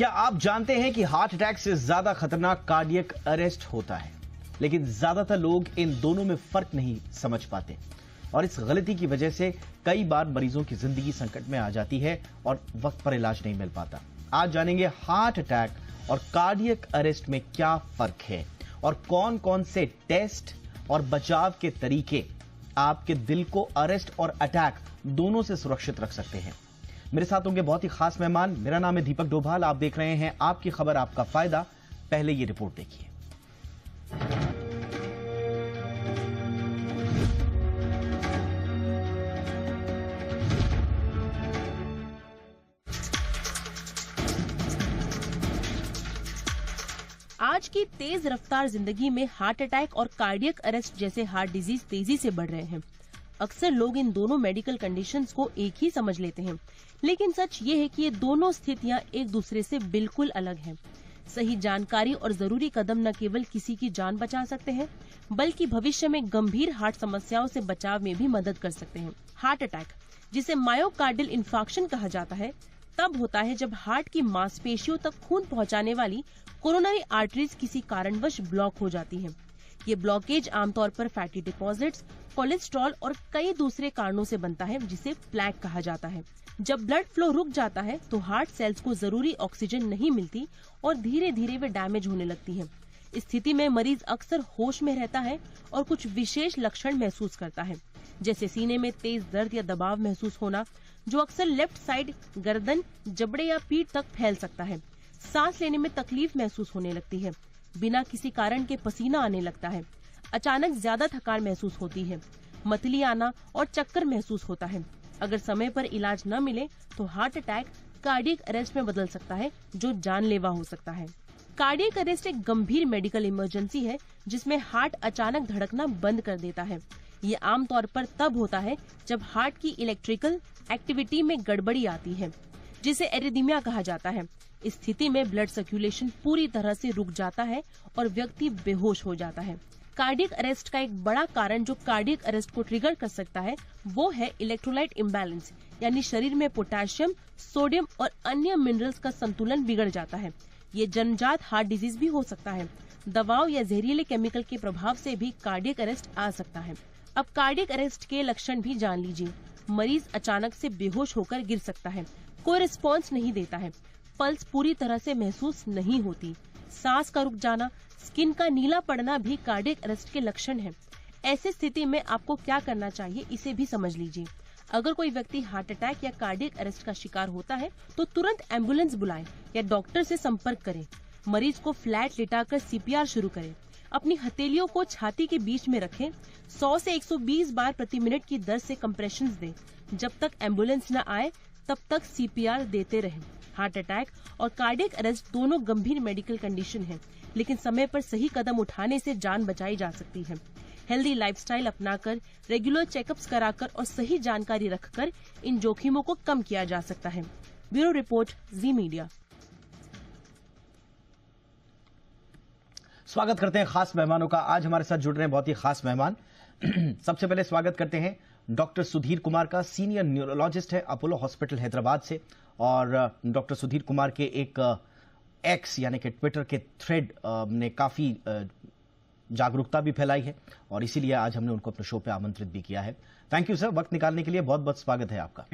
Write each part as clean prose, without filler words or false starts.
क्या आप जानते हैं कि हार्ट अटैक से ज्यादा खतरनाक कार्डियक अरेस्ट होता है? लेकिन ज्यादातर लोग इन दोनों में फर्क नहीं समझ पाते और इस गलती की वजह से कई बार मरीजों की जिंदगी संकट में आ जाती है और वक्त पर इलाज नहीं मिल पाता। आज जानेंगे हार्ट अटैक और कार्डियक अरेस्ट में क्या फर्क है और कौन कौन से टेस्ट और बचाव के तरीके आपके दिल को अरेस्ट और अटैक दोनों से सुरक्षित रख सकते हैं। मेरे साथ होंगे बहुत ही खास मेहमान। मेरा नाम है दीपक डोभाल। आप देख रहे हैं आपकी खबर आपका फायदा। पहले ये रिपोर्ट देखिए। आज की तेज रफ्तार जिंदगी में हार्ट अटैक और कार्डियक अरेस्ट जैसे हार्ट डिजीज तेजी से बढ़ रहे हैं। अक्सर लोग इन दोनों मेडिकल कंडीशंस को एक ही समझ लेते हैं, लेकिन सच ये है कि ये दोनों स्थितियां एक दूसरे से बिल्कुल अलग हैं। सही जानकारी और जरूरी कदम न केवल किसी की जान बचा सकते हैं, बल्कि भविष्य में गंभीर हार्ट समस्याओं से बचाव में भी मदद कर सकते हैं। हार्ट अटैक, जिसे मायोकार्डियल इंफार्क्शन कहा जाता है, तब होता है जब हार्ट की मांसपेशियों तक खून पहुंचाने वाली कोरोनरी आर्टरीज किसी कारणवश ब्लॉक हो जाती हैं। ये ब्लॉकेज आमतौर पर फैटी डिपॉजिट्स, कोलेस्ट्रॉल और कई दूसरे कारणों से बनता है, जिसे प्लेक कहा जाता है। जब ब्लड फ्लो रुक जाता है तो हार्ट सेल्स को जरूरी ऑक्सीजन नहीं मिलती और धीरे धीरे वे डैमेज होने लगती हैं। इस स्थिति में मरीज अक्सर होश में रहता है और कुछ विशेष लक्षण महसूस करता है, जैसे सीने में तेज दर्द या दबाव महसूस होना, जो अक्सर लेफ्ट साइड गर्दन, जबड़े या पीठ तक फैल सकता है। सांस लेने में तकलीफ महसूस होने लगती है, बिना किसी कारण के पसीना आने लगता है, अचानक ज्यादा थकान महसूस होती है, मतली आना और चक्कर महसूस होता है। अगर समय पर इलाज न मिले तो हार्ट अटैक कार्डियक अरेस्ट में बदल सकता है, जो जानलेवा हो सकता है। कार्डियक अरेस्ट एक गंभीर मेडिकल इमरजेंसी है जिसमें हार्ट अचानक धड़कना बंद कर देता है। ये आमतौर पर तब होता है जब हार्ट की इलेक्ट्रिकल एक्टिविटी में गड़बड़ी आती है, जिसे एरिथमिया कहा जाता है। इस स्थिति में ब्लड सर्कुलेशन पूरी तरह से रुक जाता है और व्यक्ति बेहोश हो जाता है। कार्डियक अरेस्ट का एक बड़ा कारण जो कार्डियक अरेस्ट को ट्रिगर कर सकता है, वो है इलेक्ट्रोलाइट इम्बैलेंस, यानी शरीर में पोटेशियम, सोडियम और अन्य मिनरल्स का संतुलन बिगड़ जाता है। ये जन्मजात हार्ट डिजीज भी हो सकता है। दवाओं या जहरीले केमिकल के प्रभाव से भी कार्डियक अरेस्ट आ सकता है। अब कार्डियक अरेस्ट के लक्षण भी जान लीजिए। मरीज अचानक से बेहोश होकर गिर सकता है, कोई रिस्पॉन्स नहीं देता है, पल्स पूरी तरह से महसूस नहीं होती, सांस का रुक जाना, स्किन का नीला पड़ना भी कार्डियक अरेस्ट के लक्षण हैं। ऐसी स्थिति में आपको क्या करना चाहिए, इसे भी समझ लीजिए। अगर कोई व्यक्ति हार्ट अटैक या कार्डियक अरेस्ट का शिकार होता है तो तुरंत एम्बुलेंस बुलाएं या डॉक्टर से संपर्क करें। मरीज को फ्लैट लिटाकर सीपीआर शुरू करें। अपनी हथेलियों को छाती के बीच में रखें। 100 से 120 बार प्रति मिनट की दर से कंप्रेशंस दें। जब तक एम्बुलेंस न आए तब तक सीपीआर देते रहें। हार्ट अटैक और कार्डियक अरेस्ट दोनों गंभीर मेडिकल कंडीशन है, लेकिन समय पर सही कदम उठाने से जान बचाई जा सकती है। हेल्दी लाइफस्टाइल अपनाकर, रेगुलर चेकअप्स कराकर और सही जानकारी रखकर इन जोखिमों को कम किया जा सकता है। ब्यूरो रिपोर्ट, जी मीडिया। स्वागत करते हैं खास मेहमानों का। आज हमारे साथ जुड़ रहे हैं बहुत ही खास मेहमान। सबसे पहले स्वागत करते हैं डॉक्टर सुधीर कुमार का। सीनियर न्यूरोलॉजिस्ट है अपोलो हॉस्पिटल हैदराबाद से, और डॉक्टर सुधीर कुमार के एक एक्स यानी कि ट्विटर के थ्रेड ने काफी जागरूकता भी फैलाई है और इसीलिए आज हमने उनको अपने शो पे आमंत्रित भी किया है। थैंक यू सर, वक्त निकालने के लिए बहुत बहुत स्वागत है आपका।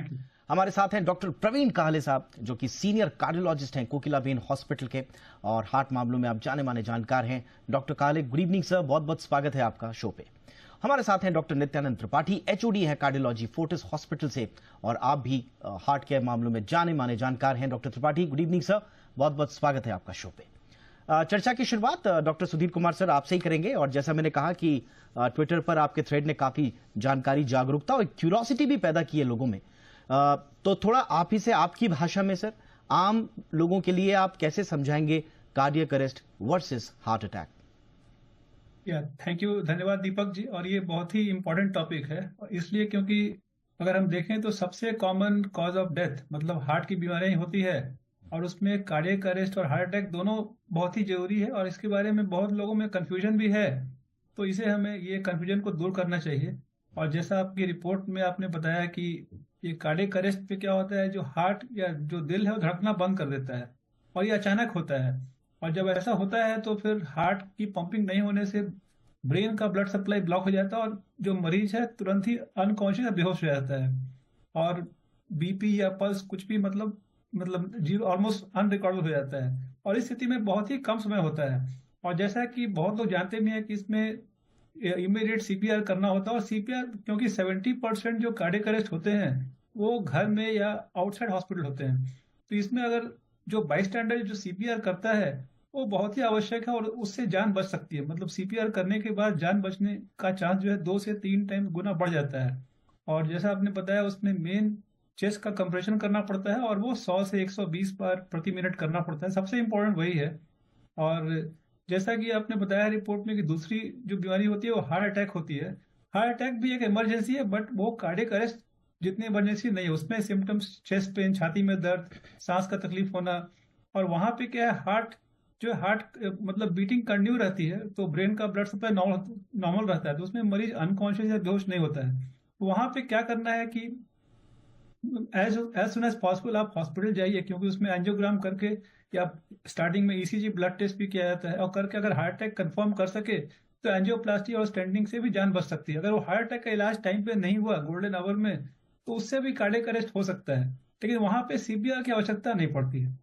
हमारे साथ हैं डॉक्टर प्रवीण काहले साहब, जो कि सीनियर कार्डियोलॉजिस्ट हैं कोकिलाबेन हॉस्पिटल के और हार्ट मामलों में आप जाने माने जानकार हैं। डॉक्टर काहले, गुड इवनिंग सर, बहुत बहुत स्वागत है आपका शो पे। हमारे साथ हैं डॉक्टर नित्यानंद त्रिपाठी, एचओडी है कार्डियोलॉजी फोर्टिस हॉस्पिटल से, और आप भी हार्ट के मामलों में जाने माने जानकार हैं। Doctor Tripathi, good evening sir, बहुत बहुत स्वागत है आपका शो पे। चर्चा की शुरुआत डॉक्टर सुधीर कुमार सर आपसे ही करेंगे, और जैसा मैंने कहा कि ट्विटर पर आपके थ्रेड ने काफी जानकारी, जागरूकता और क्यूरियोसिटी भी पैदा की है लोगों में। तो थोड़ा आप ही से आपकी भाषा में सर, आम लोगों के लिए आप कैसे समझाएंगे cardiac arrest versus heart attack? Thank you, धन्यवाद दीपक जी। और ये बहुत ही इम्पोर्टेंट टॉपिक है, इसलिए क्योंकि अगर हम देखें तो सबसे कॉमन कॉज ऑफ डेथ मतलब हार्ट की बीमारियां होती है, और उसमें कार्डियक अरेस्ट और हार्ट अटैक दोनों बहुत ही जरूरी है, और इसके बारे में बहुत लोगों में कंफ्यूजन भी है। तो इसे हमें ये कंफ्यूजन को दूर करना चाहिए। और जैसा आपकी रिपोर्ट में आपने बताया कि ये कार्डियक अरेस्ट पे क्या होता है, जो हार्ट या जो दिल है वो धड़कना बंद कर देता है, और ये अचानक होता है। और जब ऐसा होता है तो फिर हार्ट की पंपिंग नहीं होने से ब्रेन का ब्लड सप्लाई ब्लॉक हो जाता है और जो मरीज है तुरंत ही अनकॉन्शियस या बेहोश हो जाता है। और बीपी या पल्स कुछ भी मतलब जीरो ऑलमोस्ट अनरिकॉर्डेबल हो जाता है, और इस स्थिति में बहुत ही कम समय होता है। और जैसा कि बहुत लोग जानते भी हैं कि इसमें इमीडिएट सीपीआर करना होता है, और सीपीआर क्योंकि 70% जो कार्डियक अरेस्ट होते हैं वो घर में या आउटसाइड हॉस्पिटल होते हैं, तो इसमें अगर जो बाईस्टैंडर जो सीपीआर करता है वो बहुत ही आवश्यक है, और उससे जान बच सकती है। मतलब सीपीआर करने के बाद जान बचने का चांस जो है 2 से 3 टाइम गुना बढ़ जाता है। और जैसा आपने बताया उसमें मेन चेस्ट का कंप्रेशन करना पड़ता है, और वो 100 से 120 बार प्रति मिनट करना पड़ता है, सबसे इम्पोर्टेंट वही है। और जैसा कि आपने बताया रिपोर्ट में कि दूसरी जो बीमारी होती है वो हार्ट अटैक होती है। हार्ट अटैक भी एक इमरजेंसी है, बट वो कार्डियक अरेस्ट जितनी इमरजेंसी नहीं है। उसमें सिम्टम्स चेस्ट पेन, छाती में दर्द, सांस का तकलीफ होना, और वहां पे क्या है, हार्ट मतलब बीटिंग कंटिन्यू रहती है, तो ब्रेन का ब्लड सप्लाई नॉर्मल रहता है, तो उसमें मरीज अनकॉन्शियस या बेहोश नहीं होता है। तो वहां पे क्या करना है कि as as soon as possible आप हॉस्पिटल जाइए, क्योंकि उसमें एंजियोग्राम करके या स्टार्टिंग में ईसीजी ब्लड टेस्ट भी किया जाता है, और करके अगर हार्ट अटैक कंफर्म कर सके तो एंजियोप्लास्टी और स्टेंटिंग से भी जान बच सकती है। अगर वो हार्ट अटैक का इलाज टाइम पे नहीं हुआ गोल्डन आवर में, तो उससे भी कार्डियक अरेस्ट हो सकता है, लेकिन वहां पे सीपीआर की आवश्यकता नहीं पड़ती है।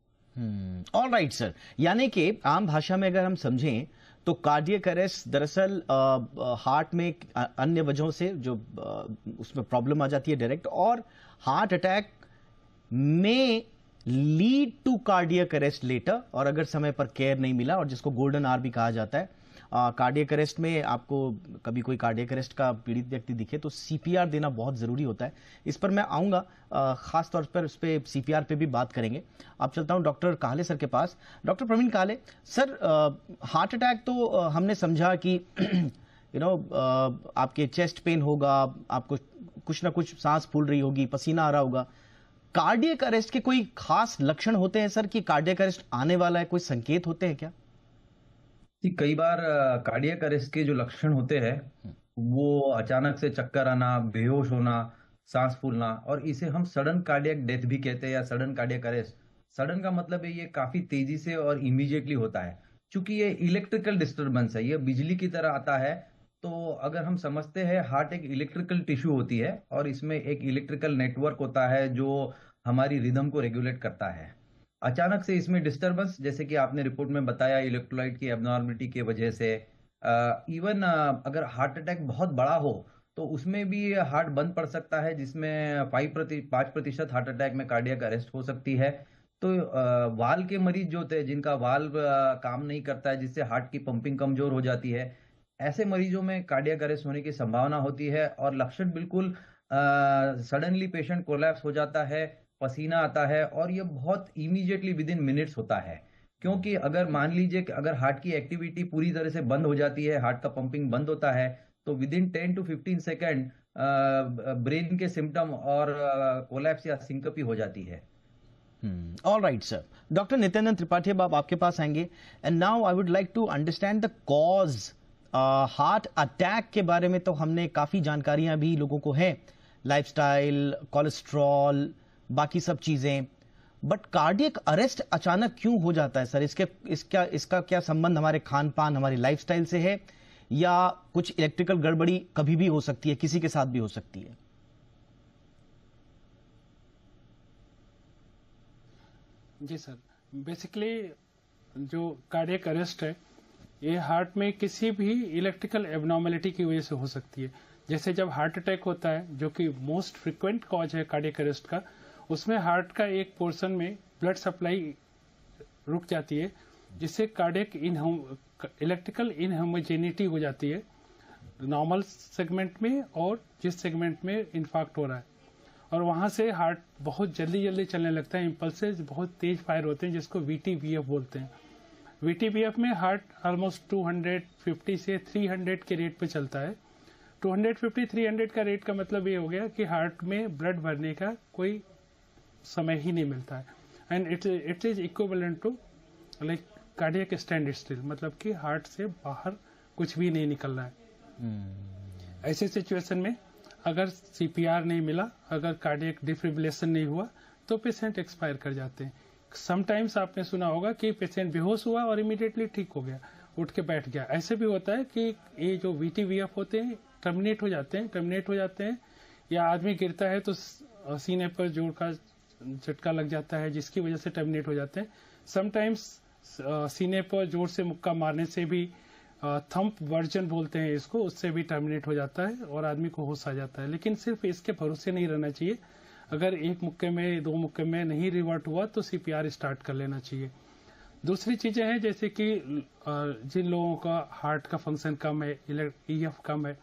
ऑल राइट सर, यानी कि आम भाषा में अगर हम समझें तो कार्डियक अरेस्ट दरअसल हार्ट में अन्य वजहों से जो उसमें प्रॉब्लम आ जाती है डायरेक्ट, और हार्ट अटैक में lead to cardiac arrest later, और अगर समय पर केयर नहीं मिला, और जिसको गोल्डन आवर भी कहा जाता है। कार्डियक अरेस्ट में आपको कभी कोई कार्डियक अरेस्ट का पीड़ित व्यक्ति दिखे तो सीपीआर देना बहुत जरूरी होता है। इस पर मैं आऊंगा, खास तौर पर उस पर सीपीआर पे भी बात करेंगे। अब चलता हूं डॉक्टर काहले सर के पास। Doctor Praveen Kahle sir, heart attack तो हमने समझा कि आपके चेस्ट पेन होगा, आपको कुछ ना कुछ सांस फूल रही होगी, पसीना आ रहा होगा। कार्डियक अरेस्ट के कोई खास लक्षण होते हैं सर कि कार्डियक अरेस्ट आने वाला है, कोई संकेत होते हैं क्या? कई बार कार्डियक अरेस्ट के जो लक्षण होते हैं वो अचानक से चक्कर आना, बेहोश होना, सांस फूलना, और इसे हम सडन कार्डियक डेथ भी कहते हैं या सडन कार्डियक अरेस्ट। सडन का मतलब है ये काफी तेजी से और इमीडिएटली होता है। चूंकि ये इलेक्ट्रिकल डिस्टर्बेंस है, ये बिजली की तरह आता है, तो अगर हम समझते हैं हार्ट एक इलेक्ट्रिकल टिश्यू होती है और इसमें एक इलेक्ट्रिकल नेटवर्क होता है जो हमारी रिदम को रेगुलेट करता है। अचानक से इसमें डिस्टरबेंस, जैसे कि आपने रिपोर्ट में बताया, इलेक्ट्रोलाइट की एबनॉर्मलिटी की वजह से, इवन अगर हार्ट अटैक बहुत बड़ा हो तो उसमें भी हार्ट बंद पड़ सकता है, जिसमें 5% हार्ट अटैक में कार्डियक अरेस्ट हो सकती है। तो वाल्व के मरीज जो होते हैं, जिनका वाल्व काम नहीं करता है, जिससे हार्ट की पंपिंग कमजोर हो जाती है, ऐसे मरीजों में कार्डियक अरेस्ट होने की संभावना होती है। और लक्षण बिल्कुल सडनली पेशेंट कोलैप्स हो जाता है, पसीना आता है, और ये बहुत इमीडिएटली विद इन मिनट्स होता है। क्योंकि अगर मान लीजिए कि अगर हार्ट की एक्टिविटी पूरी तरह से बंद हो जाती है, हार्ट का पंपिंग बंद होता है, तो within 10 to 15 second brain के सिम्टम और कोलैप्स या सिंकपी हो जाती है। All right sir, doctor Nityanand Tripathi, अब आपके पास आएंगे। And now I would like to understand the cause. Heart attack के बारे में तो हमने काफी जानकारियां भी लोगों को है, लाइफस्टाइल, कोलेस्ट्रॉल, बाकी सब चीजें, बट कार्डियक अरेस्ट अचानक क्यों हो जाता है सर? इसका क्या संबंध हमारे खान पान, हमारी लाइफस्टाइल से है, या कुछ इलेक्ट्रिकल गड़बड़ी कभी भी हो सकती है, किसी के साथ भी हो सकती है? जी सर, बेसिकली जो कार्डियक अरेस्ट है ये हार्ट में किसी भी इलेक्ट्रिकल एबनॉर्मलिटी की वजह से हो सकती है। जैसे जब हार्ट अटैक होता है, जो कि मोस्ट फ्रिक्वेंट कॉज है कार्डियक अरेस्ट का, उसमें हार्ट का एक पोर्शन में ब्लड सप्लाई रुक जाती है, जिससे कार्डियक इलेक्ट्रिकल इनहोमोजेनिटी हो जाती है नॉर्मल सेगमेंट में और जिस सेगमेंट में इन्फाक्ट हो रहा है, और वहां से हार्ट बहुत जल्दी जल्दी चलने लगता है, इंपल्सेस बहुत तेज फायर होते हैं, जिसको VT-VF बोलते हैं। VT-VF में हार्ट ऑलमोस्ट 250 से 300 के रेट पे चलता है। 250-300 का रेट का मतलब ये हो गया कि हार्ट में ब्लड भरने का कोई समय ही नहीं मिलता है, and it is equivalent to like cardiac stand still, मतलब कि हार्ट से बाहर कुछ भी नहीं निकल रहा है। ऐसी सिचुएशन में अगर CPR नहीं मिला, अगर कार्डियक डिफिब्रिलेशन नहीं हुआ, तो पेशेंट एक्सपायर कर जाते हैं। समटाइम्स आपने सुना होगा कि पेशेंट बेहोश हुआ और इमीडिएटली ठीक हो गया, उठ के बैठ गया। ऐसे भी होता है कि ये जो VTVF होते हैं टर्मिनेट हो जाते हैं, या आदमी गिरता है तो सीने पर जोर का झटका लग जाता है जिसकी वजह से टर्मिनेट हो जाते हैं। समटाइम्स सीने पर जोर से मुक्का मारने से भी थंप वर्जन बोलते हैं इसको, उससे भी टर्मिनेट हो जाता है और आदमी को होश आ जाता है। लेकिन सिर्फ इसके भरोसे नहीं रहना चाहिए। अगर एक मुक्के में 2 मुक्के में नहीं रिवर्ट हुआ तो CPR स्टार्ट कर लेना चाहिए। दूसरी चीजें हैं जैसे कि जिन लोगों का हार्ट का फंक्शन कम है, EF कम है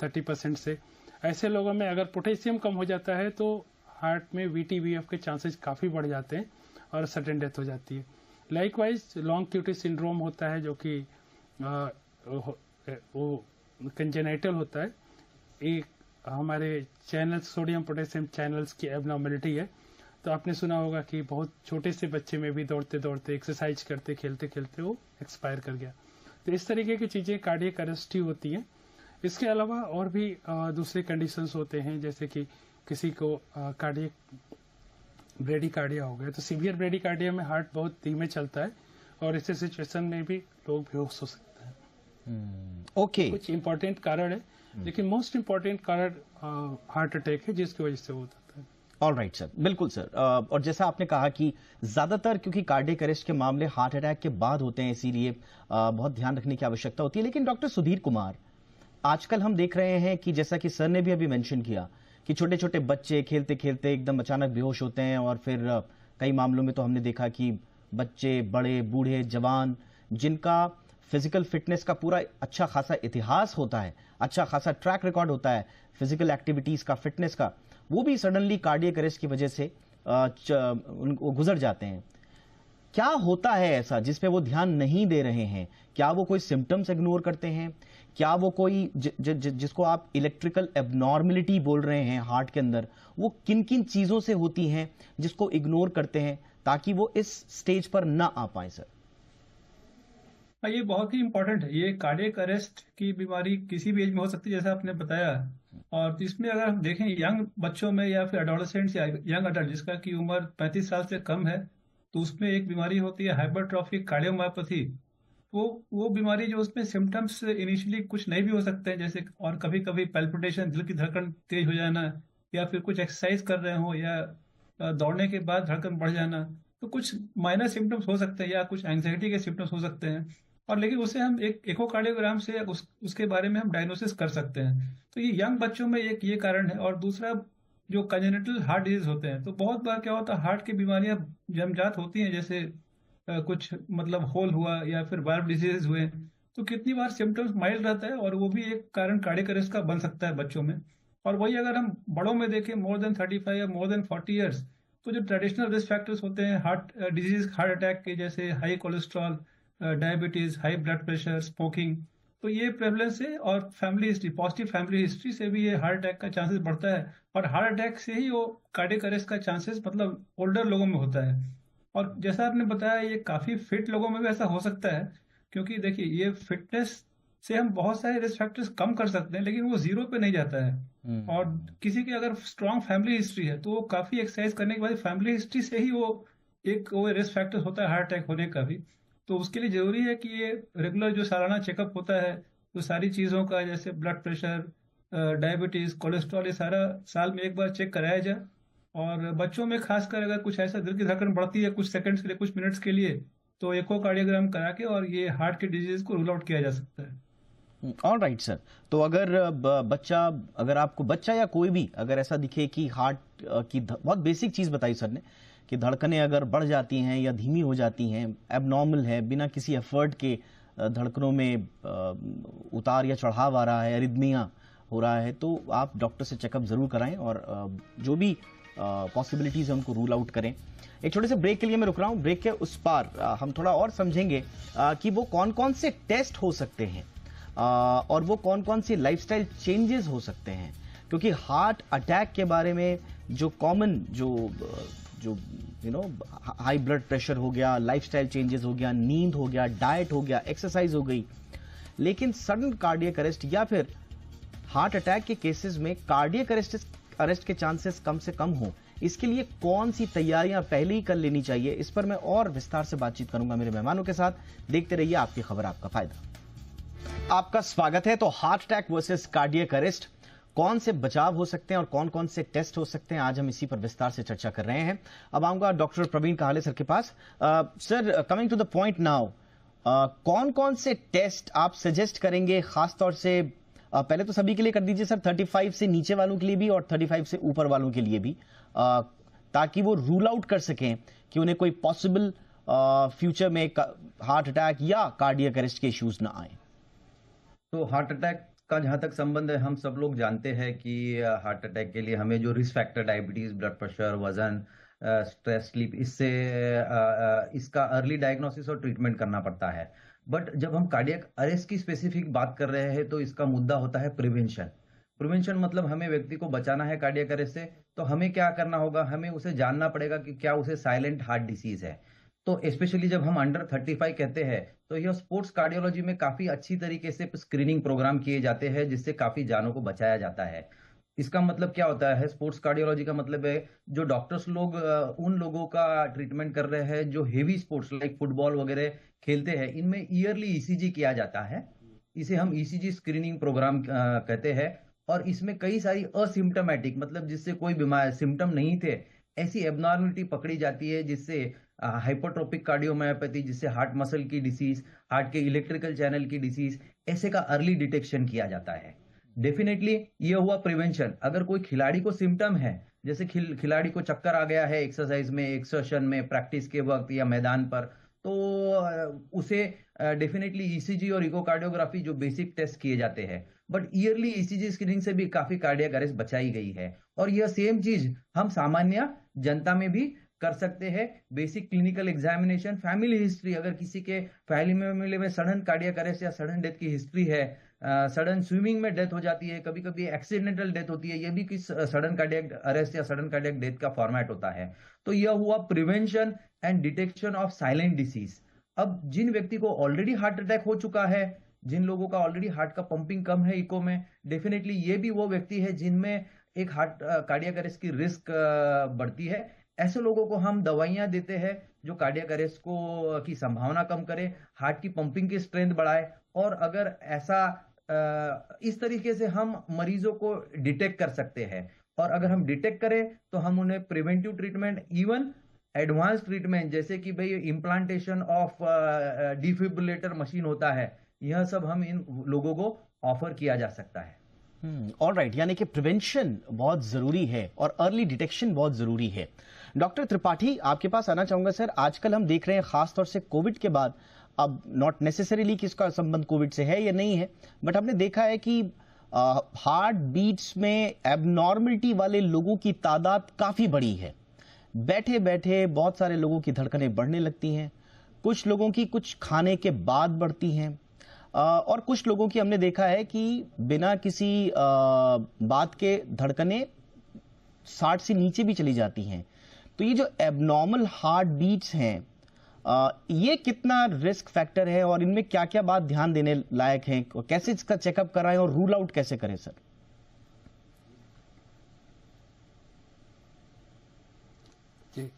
30% से, ऐसे लोगों में अगर पोटेशियम कम हो जाता है तो हार्ट में VTVF के चांसेस काफी बढ़ जाते हैं और सडन डेथ हो जाती है। लाइकवाइज लॉन्ग क्यूटी सिंड्रोम होता है जो कि वो कंजेनाइटल होता है, एक हमारे चैनल्स सोडियम पोटेशियम चैनल्स की एबनॉर्मेलिटी है। तो आपने सुना होगा कि बहुत छोटे से बच्चे में भी दौड़ते दौड़ते एक्सरसाइज करते खेलते खेलते वो एक्सपायर कर गया। तो इस तरीके की चीजें कार्डियक अरेस्ट ही होती हैं। इसके अलावा और भी दूसरे कंडीशंस होते हैं, जैसे कि किसी को कार्डियक ब्रेडिकार्डिया हो गया, तो सीवियर ब्रेडिकार्डिया में हार्ट बहुत धीमे चलता है और ऐसे सिचुएशन में भी लोग बेहोश हो सकते हैं। ओके, कुछ इंपॉर्टेंट कारण है, लेकिन मोस्ट इंपॉर्टेंट कारण हार्ट अटैक है जिसकी वजह से होता है। ऑल राइट सर, बिल्कुल सर। और जैसा आपने कहा कि ज्यादातर क्योंकि कार्डियक अरेस्ट के मामले हार्ट अटैक के बाद होते हैं, इसीलिए बहुत ध्यान रखने की आवश्यकता होती है। लेकिन डॉक्टर सुधीर कुमार, आजकल हम देख रहे हैं कि जैसा कि सर ने भी अभी मेंशन किया कि छोटे छोटे बच्चे खेलते खेलते एकदम अचानक बेहोश होते हैं, और फिर कई मामलों में तो हमने देखा कि बच्चे, बड़े, बूढ़े, जवान, जिनका फिजिकल फिटनेस का पूरा अच्छा खासा इतिहास होता है, अच्छा खासा ट्रैक रिकॉर्ड होता है फिजिकल एक्टिविटीज का, फिटनेस का, वो भी सडनली कार्डियक अरेस्ट की वजह से उनको गुजर जाते हैं। क्या होता है ऐसा जिसपे वो ध्यान नहीं दे रहे हैं? क्या वो कोई सिम्टम्स इग्नोर करते हैं? क्या वो कोई जिसको आप इलेक्ट्रिकल एबनॉर्मलिटी बोल रहे हैं हार्ट के अंदर, वो किन किन चीजों से होती हैं जिसको इग्नोर करते हैं ताकि वो इस स्टेज पर ना आ पाए? सर, ये बहुत ही इंपॉर्टेंट है। ये कार्डियक अरेस्ट की बीमारी किसी भी एज में हो सकती है, जैसा आपने बताया। और इसमें अगर हम देखें यंग बच्चों में या फिर एडोलेसेंट्स या यंग अडल्ट जिसका की उम्र 35 साल से कम है, तो उसमें एक बीमारी होती है हाइपरट्रॉफिक कार्डियोमायोपैथी। वो बीमारी जो उसमें सिम्टम्स इनिशियली कुछ नहीं भी हो सकते हैं, जैसे और कभी कभी पैल्पिटेशन, दिल की धड़कन तेज हो जाना, या फिर कुछ एक्सरसाइज कर रहे हो या दौड़ने के बाद धड़कन बढ़ जाना, तो कुछ माइनर सिम्टम्स हो सकते हैं या कुछ एंग्जाइटी के सिम्टम्स हो सकते हैं। और लेकिन उसे हम एक इकोकार्डियोग्राम से उसके बारे में हम डायग्नोसिस कर सकते हैं। तो ये यंग बच्चों में एक ये कारण है। और दूसरा जो कंजेनिटल हार्ट डिजीज होते हैं, तो बहुत बार क्या होता है, हार्ट की बीमारियां जन्मजात होती हैं, जैसे कुछ मतलब होल हुआ या फिर वाल्व डिजीज हुए, तो कितनी बार सिम्टम्स माइल्ड रहता है और वो भी एक कारण कार्डियक अरेस्ट का बन सकता है बच्चों में। और वही अगर हम बड़ों में देखें मोर देन 35 या मोर देन 40 ईयर्स, तो जो ट्रेडिशनल रिस्क फैक्टर्स होते हैं हार्ट डिजीज, हार्ट अटैक के, जैसे high cholesterol, diabetes, high blood pressure, smoking, तो ये प्रेवलेंस है। और family history, positive family history से भी ये हार्ट अटैक का चांसेस बढ़ता है। और हार्ट अटैक से ही वो कार्डियक अरेस्ट का चांसेस मतलब ओल्डर लोगों में होता है। और जैसा आपने बताया, ये काफी फिट लोगों में भी ऐसा हो सकता है, क्योंकि देखिए ये फिटनेस से हम बहुत सारे रिस्क फैक्टर्स कम कर सकते हैं, लेकिन वो जीरो पे नहीं जाता है। और किसी की अगर स्ट्रॉन्ग फैमिली हिस्ट्री है, तो वो काफी एक्सरसाइज करने के बाद फैमिली हिस्ट्री से ही वो रिस्क फैक्टर होता है हार्ट अटैक होने का भी। तो उसके लिए जरूरी है कि ये रेगुलर जो सालाना चेकअप होता है, तो सारी चीजों का, जैसे ब्लड प्रेशर, डायबिटीज, कोलेस्ट्रॉल, ये सारा साल में एक बार चेक कराया जाए। और बच्चों में खासकर अगर कुछ ऐसा दिल की धड़कन बढ़ती है कुछ सेकंड्स के लिए, कुछ मिनट्स के लिए, तो इकोकार्डियोग्राम करा के और ये हार्ट की डिजीज को रूल आउट किया जा सकता है। All right sir. तो अगर आपको बच्चा या कोई भी अगर ऐसा दिखे कि हार्ट की बहुत बेसिक चीज बताई सर ने कि धड़कनें अगर बढ़ जाती हैं या धीमी हो जाती हैं, एबनॉर्मल है, बिना किसी एफर्ट के धड़कनों में उतार या चढ़ाव आ रहा है, अरिदमिया हो रहा है, तो आप डॉक्टर से चेकअप जरूर कराएं और जो भी पॉसिबिलिटीज है उनको रूल आउट करें। एक छोटे से ब्रेक के लिए मैं रुक रहा हूं। ब्रेक के उस पार हम थोड़ा और समझेंगे कि वो कौन कौन से टेस्ट हो सकते हैं और वो कौन कौन सी लाइफस्टाइल चेंजेस हो सकते हैं, क्योंकि हार्ट अटैक के बारे में जो कॉमन जो हाई ब्लड प्रेशर हो गया, लाइफस्टाइल चेंजेस हो गया, नींद हो गया, डाइट हो गया, एक्सरसाइज हो गई, लेकिन सडन कार्डियक अरेस्ट या फिर हार्ट अटैक के केसेस में कार्डियक अरेस्ट के चांसेस कम से कम हो, इसके लिए कौन सी तैयारियां पहले ही कर लेनी चाहिए, इस पर मैं और विस्तार से बातचीत करूंगा मेरे मेहमानों के साथ। देखते रहिए आपकी खबर आपका फायदा। आपका स्वागत है। तो heart attack versus cardiac arrest, कौन से बचाव हो सकते हैं और कौन कौन से टेस्ट हो सकते हैं, आज हम इसी पर विस्तार से चर्चा कर रहे हैं। अब आऊंगा डॉक्टर प्रवीण कहाले सर के पास। Sir, coming to the point now, कौन कौन से टेस्ट आप सजेस्ट करेंगे, खासतौर से पहले तो सभी के लिए कर दीजिए सर, 35 से नीचे वालों के लिए भी और 35 से ऊपर वालों के लिए भी, ताकि वो रूल आउट कर सकें कि उन्हें कोई पॉसिबल फ्यूचर में हार्ट अटैक या कार्डियक अरेस्ट के इश्यूज ना आए। तो हार्ट अटैक का जहां तक संबंध है, हम सब लोग जानते हैं कि हार्ट अटैक के लिए हमें जो risk factor, diabetes, blood pressure, वजन, स्ट्रेस, स्लीप, इससे इसका अर्ली डायग्नोसिस और ट्रीटमेंट करना पड़ता है। बट जब हम कार्डियक अरेस्ट की स्पेसिफिक बात कर रहे हैं तो इसका मुद्दा होता है प्रिवेंशन। प्रिवेंशन मतलब हमें व्यक्ति को बचाना है कार्डियक अरेस्ट से, तो हमें क्या करना होगा, हमें उसे जानना पड़ेगा कि क्या उसे साइलेंट हार्ट डिसीज है। तो स्पेशली जब हम अंडर 35 कहते हैं तो यह स्पोर्ट्स कार्डियोलॉजी में काफी अच्छी तरीके से स्क्रीनिंग प्रोग्राम किए जाते हैं, जिससे काफी जानों को बचाया जाता है। इसका मतलब क्या होता है, स्पोर्ट्स कार्डियोलॉजी का मतलब है जो डॉक्टर्स लोग उन लोगों का ट्रीटमेंट कर रहे हैं जो हेवी स्पोर्ट्स लाइक फुटबॉल वगैरह खेलते हैं, इनमें ईयरली ईसीजी किया जाता है। इसे हम ईसीजी स्क्रीनिंग प्रोग्राम कहते हैं। और इसमें कई सारी असिम्टोमेटिक, मतलब जिससे कोई बीमार सिम्टम नहीं थे, ऐसी एबनॉर्मलिटी पकड़ी जाती है, जिससे हाइपोट्रोपिक कार्डियोमायोपैथी, जिससे हार्ट मसल की डिसीज, हार्ट के इलेक्ट्रिकल चैनल की डिसीज, ऐसे का अर्ली डिटेक्शन किया जाता है। डेफिनेटली ये हुआ प्रिवेंशन। अगर कोई खिलाड़ी को सिम्टम है, जैसे खिलाड़ी को चक्कर आ गया है एक्सरसाइज में, एक्सर्शन में, प्रैक्टिस के वक्त या मैदान पर, तो उसे डेफिनेटली ईसीजी और इकोकार्डियोग्राफी जो बेसिक टेस्ट किए जाते हैं। बट ईयरली ईसीजी स्क्रीनिंग से भी काफी कार्डियक अरेस्ट बचाई गई है। और यह सेम चीज हम सामान्य जनता में भी कर सकते हैं। Basic clinical examination, family history, अगर किसी के फैमिली में सडन कार्डियक अरेस्ट या सडन डेथ की हिस्ट्री है, सडन स्विमिंग में डेथ हो जाती है, कभी कभी एक्सीडेंटल डेथ होती है, ये भी किस सडन कार्डियक अरेस्ट या सडन कार्डियक डेथ का फॉर्मेट होता है। तो यह हुआ prevention and detection of silent disease. अब जिन व्यक्ति को ऑलरेडी हार्ट अटैक हो चुका है, जिन लोगों का ऑलरेडी हार्ट का पंपिंग कम है इको में, डेफिनेटली ये भी वो व्यक्ति है जिनमें एक हार्ट कार्डियक अरेस्ट की रिस्क बढ़ती है। ऐसे लोगों को हम दवाइयां देते हैं जो कार्डियक अरेस्ट को की संभावना कम करे, हार्ट की पंपिंग की स्ट्रेंथ बढ़ाए। और अगर ऐसा इस तरीके से हम मरीजों को डिटेक्ट कर सकते हैं। और अगर हम डिटेक्ट करें तो हम उन्हें preventive treatment, even advance treatment, जैसे कि भाई इम्प्लांटेशन ऑफ डिफिब्रिलेटर मशीन होता है, यह सब हम इन लोगों को ऑफर किया जा सकता है। ऑलराइट, यानी कि प्रिवेंशन बहुत जरूरी है और अर्ली डिटेक्शन बहुत जरूरी है। डॉक्टर त्रिपाठी, आपके पास आना चाहूंगा सर। आजकल हम देख रहे हैं, खासतौर से कोविड के बाद, अब नॉट नेसेसरीली कि इसका संबंध कोविड से है या नहीं है, बट हमने देखा है कि हार्ट बीट्स में एबनॉर्मलिटी वाले लोगों की तादाद काफी बड़ी है। बैठे बैठे बहुत सारे लोगों की धड़कनें बढ़ने लगती हैं, कुछ लोगों की कुछ खाने के बाद बढ़ती हैं, और कुछ लोगों की हमने देखा है कि बिना किसी बात के धड़कनें 60 से नीचे भी चली जाती हैं। तो ये जो एबनॉर्मल हार्ट बीट्स हैं, ये कितना रिस्क फैक्टर है और इनमें क्या क्या बात ध्यान देने लायक है, और कैसे इसका चेकअप कराएं और रूल आउट कैसे करें सर? जी,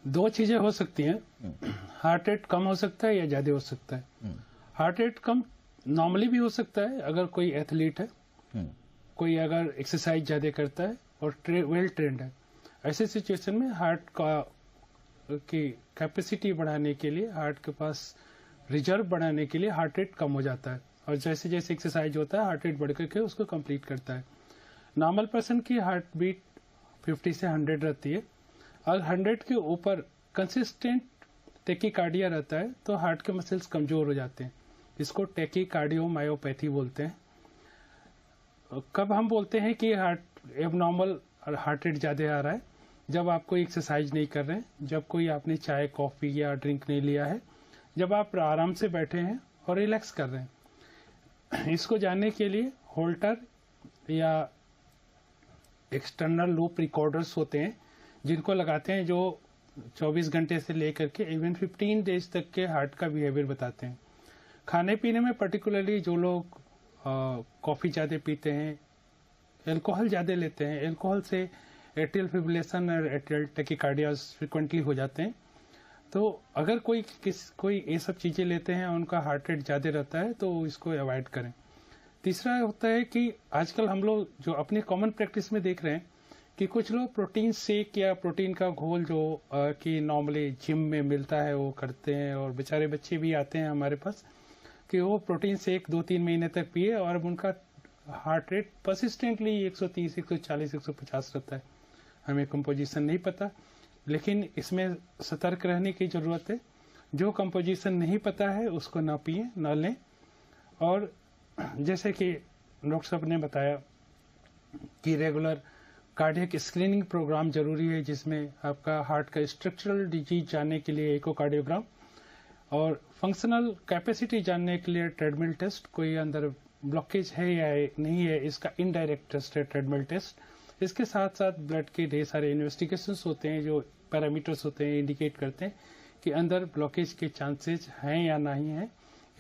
दो चीजें हो सकती हैं। हार्ट रेट कम हो सकता है या ज्यादा हो सकता है। हार्ट रेट कम नॉर्मली भी हो सकता है अगर कोई एथलीट है, कोई अगर एक्सरसाइज ज्यादा करता है और वेल ट्रेंड है। ऐसे सिचुएशन में हार्ट का की कैपेसिटी बढ़ाने के लिए, हार्ट के पास रिजर्व बढ़ाने के लिए हार्ट रेट कम हो जाता है, और जैसे जैसे एक्सरसाइज होता है हार्ट रेट बढ़ करके उसको कंप्लीट करता है। नॉर्मल पर्सन की हार्ट बीट 50 से 100 रहती है। अगर 100 के ऊपर कंसिस्टेंट टेकीकार्डिया रहता है तो हार्ट के मसल्स कमजोर हो जाते हैं। इसको टेकीकार्डियोमायोपैथी बोलते हैं। कब हम बोलते हैं कि हार्ट एबनॉर्मल और हार्ट रेट ज्यादा आ रहा है? जब आप कोई एक्सरसाइज नहीं कर रहे हैं, जब कोई आपने चाय कॉफी या ड्रिंक नहीं लिया है, जब आप आराम से बैठे हैं और रिलैक्स कर रहे हैं। इसको जानने के लिए होल्टर या एक्सटर्नल लूप रिकॉर्डर्स होते हैं जिनको लगाते हैं, जो 24 घंटे से लेकर के इवन 15 डेज तक के हार्ट का बिहेवियर बताते हैं। खाने पीने में पर्टिकुलरली जो लोग कॉफी ज्यादा पीते हैं एल्कोहल ज़्यादा लेते हैं, एल्कोहल से एट्रियल फिब्रिलेशन और एट्रियल टैकीकार्डिया फ्रिक्वेंटली हो जाते हैं। तो अगर कोई ये सब चीज़ें लेते हैं, उनका हार्ट रेट ज़्यादा रहता है, तो इसको अवॉइड करें। तीसरा होता है कि आजकल हम लोग जो अपने कॉमन प्रैक्टिस में देख रहे हैं कि कुछ लोग प्रोटीन शेक या प्रोटीन का घोल जो कि नॉर्मली जिम में मिलता है वो करते हैं, और बेचारे बच्चे भी आते हैं हमारे पास कि वो प्रोटीन शेक 2-3 महीने तक पिए और अब उनका हार्ट रेट परसिस्टेंटली 130, 140, 150 रहता है। हमें कंपोजिशन नहीं पता, लेकिन इसमें सतर्क रहने की जरूरत है। जो कंपोजिशन नहीं पता है उसको ना पिए, ना लें। और जैसे कि डॉक्टर साहब ने बताया कि रेगुलर कार्डियक स्क्रीनिंग प्रोग्राम जरूरी है, जिसमें आपका हार्ट का स्ट्रक्चरल डिजीज जानने के लिए इकोकार्डियोग्राम और फंक्शनल कैपेसिटी जानने के लिए ट्रेडमिल टेस्ट, कोई अंदर ब्लॉकेज है या नहीं है इसका इनडायरेक्ट टेस्ट है ट्रेडमिल टेस्ट। इसके साथ साथ ब्लड के ढेर सारे इन्वेस्टिगेशंस होते हैं जो पैरामीटर्स होते हैं, इंडिकेट करते हैं कि अंदर ब्लॉकेज के चांसेस हैं या नहीं है,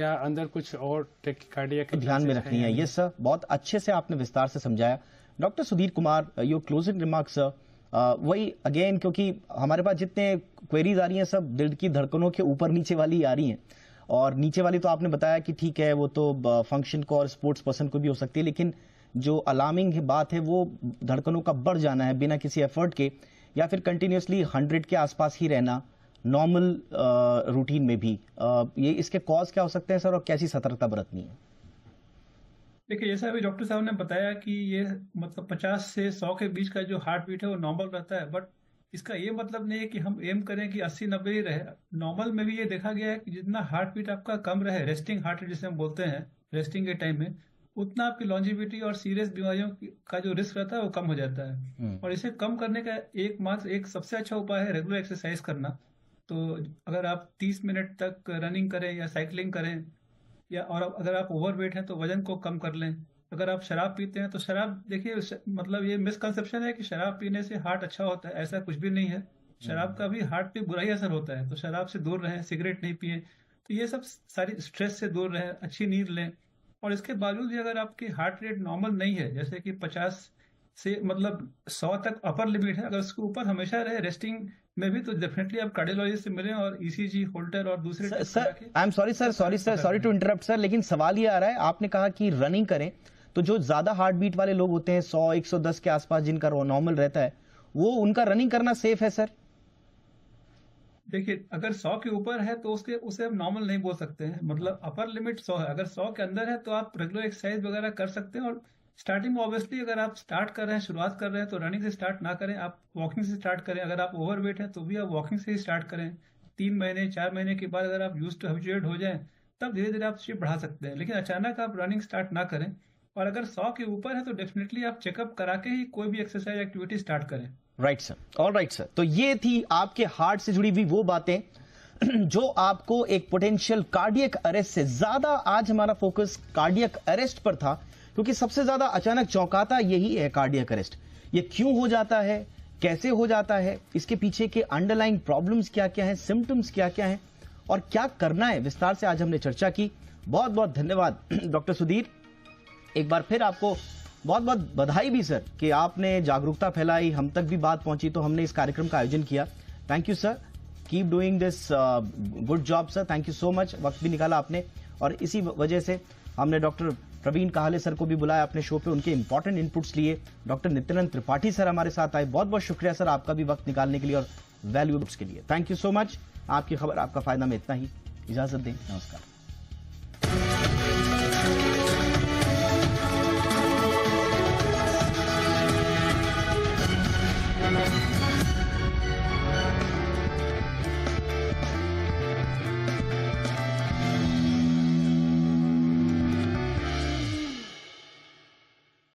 या अंदर कुछ और टैकीकार्डिया के ध्यान में रखनी है। ये सर बहुत अच्छे से आपने विस्तार से समझाया। Doctor Sudhir Kumar, your closing remarks sir. वही अगेन, क्योंकि हमारे पास जितने क्वेरीज आ रही हैं सब दिल की धड़कनों के ऊपर नीचे वाली आ रही हैं, और नीचे वाली तो आपने बताया कि ठीक है वो तो फंक्शन को और स्पोर्ट्स पर्सन को भी हो सकती है, लेकिन जो अलार्मिंग बात है वो धड़कनों का बढ़ जाना है बिना किसी एफर्ट के, या फिर कंटिन्यूसली 100 के आसपास ही रहना नॉर्मल रूटीन में भी। ये इसके कॉज क्या हो सकते हैं सर, और कैसी सतर्कता बरतनी है? देखिए, जैसा अभी डॉक्टर साहब ने बताया कि ये मतलब 50 से 100 के बीच का जो हार्ट बीट है वो नॉर्मल रहता है, बट इसका ये मतलब नहीं है कि हम एम करें कि 80-90 ही रहे। नॉर्मल में भी ये देखा गया है कि जितना हार्ट बीट आपका कम रहे, रेस्टिंग हार्ट रेट जिसे हम बोलते हैं, रेस्टिंग के टाइम में, उतना आपकी लॉन्जिविटी और सीरियस बीमारियों का जो रिस्क रहता है वो कम हो जाता है। और इसे कम करने का एक सबसे अच्छा उपाय है रेगुलर एक्सरसाइज करना। तो अगर आप 30 मिनट तक रनिंग करें या साइकिलिंग करें, या और अगर आप ओवरवेट हैं तो वजन को कम कर लें। अगर आप शराब पीते हैं तो शराब, देखिए मतलब ये मिसकंसेप्शन है कि शराब पीने से हार्ट अच्छा होता है, ऐसा कुछ भी नहीं है। शराब का भी हार्ट पे बुरा ही असर होता है, तो शराब से दूर रहें, सिगरेट नहीं पिए। तो ये सब सारी स्ट्रेस से दूर रहें, अच्छी नींद लें। और इसके बावजूद भी अगर आपकी हार्ट रेट नॉर्मल नहीं है, जैसे कि 50 से मतलब 100 तक अपर लिमिट है, अगर उसके ऊपर हमेशा रहे रेस्टिंग में भी, तो डेफिनेटली आप कार्डियोलॉजिस्ट से मिलें और ईसीजी, होल्टर और दूसरे sir I am sorry to interrupt sir, लेकिन सवाल ये आ रहा है, आपने कहा कि रनिंग करें, तो जो ज्यादा हार्ट बीट वाले लोग होते हैं 100-110 के आसपास जिनका नॉर्मल रहता है, वो उनका रनिंग करना सेफ है सर? देखिए, अगर 100 के ऊपर है तो उसे हम नॉर्मल नहीं बोल सकते हैं, मतलब अपर लिमिट 100 है। अगर 100 के अंदर है तो आप रेगुलर एक्सरसाइज वगैरह कर सकते हैं। और स्टार्टिंग में ऑब्वियसली अगर आप स्टार्ट कर रहे हैं, शुरुआत कर रहे हैं, तो रनिंग से स्टार्ट ना करें, आप वॉकिंग से स्टार्ट करें। अगर आप ओवरवेट हैं तो भी आप वॉकिंग से ही स्टार्ट करें। 3 महीने 4 महीने के बाद अगर आप यूज्ड टू हैबिचुएट हो जाएं, तब धीरे धीरे आप स्पीड बढ़ा सकते हैं, लेकिन अचानक आप रनिंग स्टार्ट ना करें। और अगर 100 के ऊपर है तो डेफिनेटली आप चेकअप करा के ही कोई भी एक्सरसाइज एक्टिविटी स्टार्ट करें। Right sir, all right sir. तो ये थी आपके हार्ट से जुड़ी हुई वो बातें जो आपको एक पोटेंशियल कार्डियक अरेस्ट से ज्यादा, आज हमारा फोकस कार्डियक अरेस्ट पर था, क्योंकि सबसे ज्यादा अचानक चौंकाता यही है कार्डियक अरेस्ट। ये क्यों हो जाता है, कैसे हो जाता है, इसके पीछे के अंडरलाइंग प्रॉब्लम्स क्या क्या हैं, सिम्टम्स क्या क्या हैं, और क्या करना है, विस्तार से आज हमने चर्चा की। बहुत बहुत धन्यवाद डॉक्टर सुधीर। एक बार फिर आपको बहुत बहुत बधाई भी सर कि आपने जागरूकता फैलाई, हम तक भी बात पहुंची, तो हमने इस कार्यक्रम का आयोजन किया। Thank you sir, keep doing this good job sir, thank you so much. वक्त भी निकाला आपने, और इसी वजह से हमने डॉक्टर प्रवीण काहले सर को भी बुलाया अपने शो पे, उनके इंपॉर्टेंट इनपुट्स लिए। डॉक्टर नित्यानंद त्रिपाठी सर हमारे साथ आए। बहुत बहुत शुक्रिया सर आपका भी वक्त निकालने के लिए और वैल्यूएबल्स के लिए। Thank you so much. आपकी खबर आपका फायदा में इतना ही, इजाजत दें, नमस्कार।